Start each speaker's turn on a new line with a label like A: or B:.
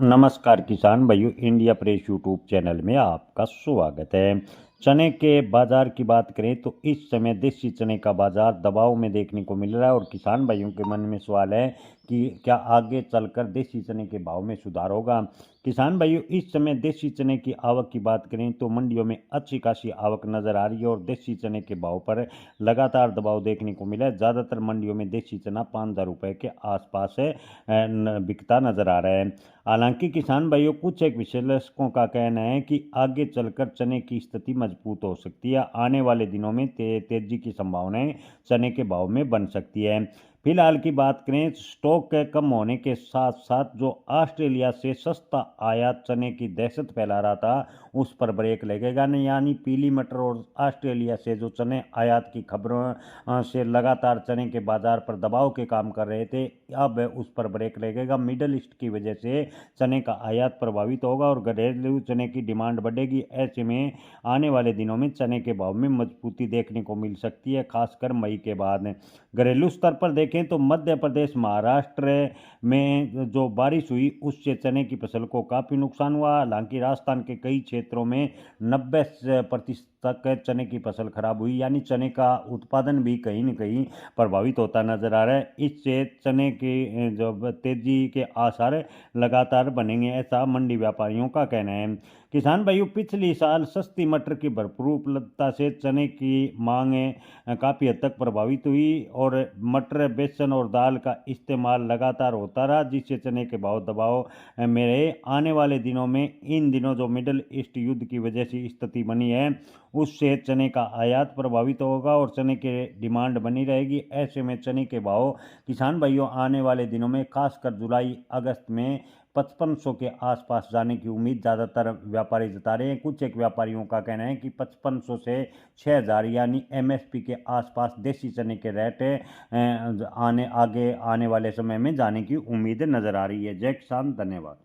A: नमस्कार किसान भाइयों, इंडिया प्रेस यूट्यूब चैनल में आपका स्वागत है। चने के बाजार की बात करें तो इस समय देसी चने का बाजार दबाव में देखने को मिल रहा है और किसान भाइयों के मन में सवाल है कि क्या आगे चलकर देसी चने के भाव में सुधार होगा। किसान भाइयों, इस समय देसी चने की आवक की बात करें तो मंडियों में अच्छी खासी आवक नज़र आ रही है और देसी चने के भाव पर लगातार दबाव देखने को मिला है। ज़्यादातर मंडियों में देसी चना 5,000 रुपये के आसपास बिकता नजर आ रहा है। हालांकि किसान भाइयों, कुछ एक विश्लेषकों का कहना है कि आगे चलकर चने की स्थिति मजबूत हो सकती है। आने वाले दिनों में तेजी की संभावनाएं चने के भाव में बन सकती है। फिलहाल की बात करें, स्टॉक के कम होने के साथ साथ जो ऑस्ट्रेलिया से सस्ता आयात चने की दहशत फैला रहा था उस पर ब्रेक लगेगा नहीं, यानी पीली मटर और ऑस्ट्रेलिया से जो चने आयात की खबरों से लगातार चने के बाजार पर दबाव के काम कर रहे थे, अब उस पर ब्रेक लगेगा। मिडल ईस्ट की वजह से चने का आयात प्रभावित होगा और घरेलू चने की डिमांड बढ़ेगी। ऐसे में आने वाले दिनों में चने के भाव में मजबूती देखने को मिल सकती है, खासकर मई के बाद। घरेलू स्तर पर देखें तो मध्य प्रदेश, महाराष्ट्र में जो बारिश हुई उससे चने की फसल को काफ़ी नुकसान हुआ। हालांकि राजस्थान के कई क्षेत्रों में 90% तक चने की फसल खराब हुई, यानी चने का उत्पादन भी कहीं न कहीं प्रभावित होता नजर आ रहा है। इससे चने की जो तेजी के आसार लगातार बनेंगे, ऐसा मंडी व्यापारियों का कहना है। किसान भाइयों, पिछली साल सस्ती मटर की भरपूर उपलब्धता से चने की मांग काफ़ी हद तक प्रभावित हुई और मटर, बेसन और दाल का इस्तेमाल लगातार होता रहा, जिससे चने के भाव दबाव में रहे। आने वाले दिनों में इन दिनों जो मिडल ईस्ट युद्ध की वजह से स्थिति बनी है उससे चने का आयात प्रभावित होगा और चने की डिमांड बनी रहेगी। ऐसे में चने के भाव किसान भाइयों आने वाले दिनों में खासकर जुलाई अगस्त में 5500 के आसपास जाने की उम्मीद ज़्यादातर व्यापारी जता रहे हैं। कुछ एक व्यापारियों का कहना है कि 5500 से 6000 यानी एमएसपी के आसपास देसी चने के रेट आगे आने वाले समय में जाने की उम्मीद नज़र आ रही है। जय किसान, धन्यवाद।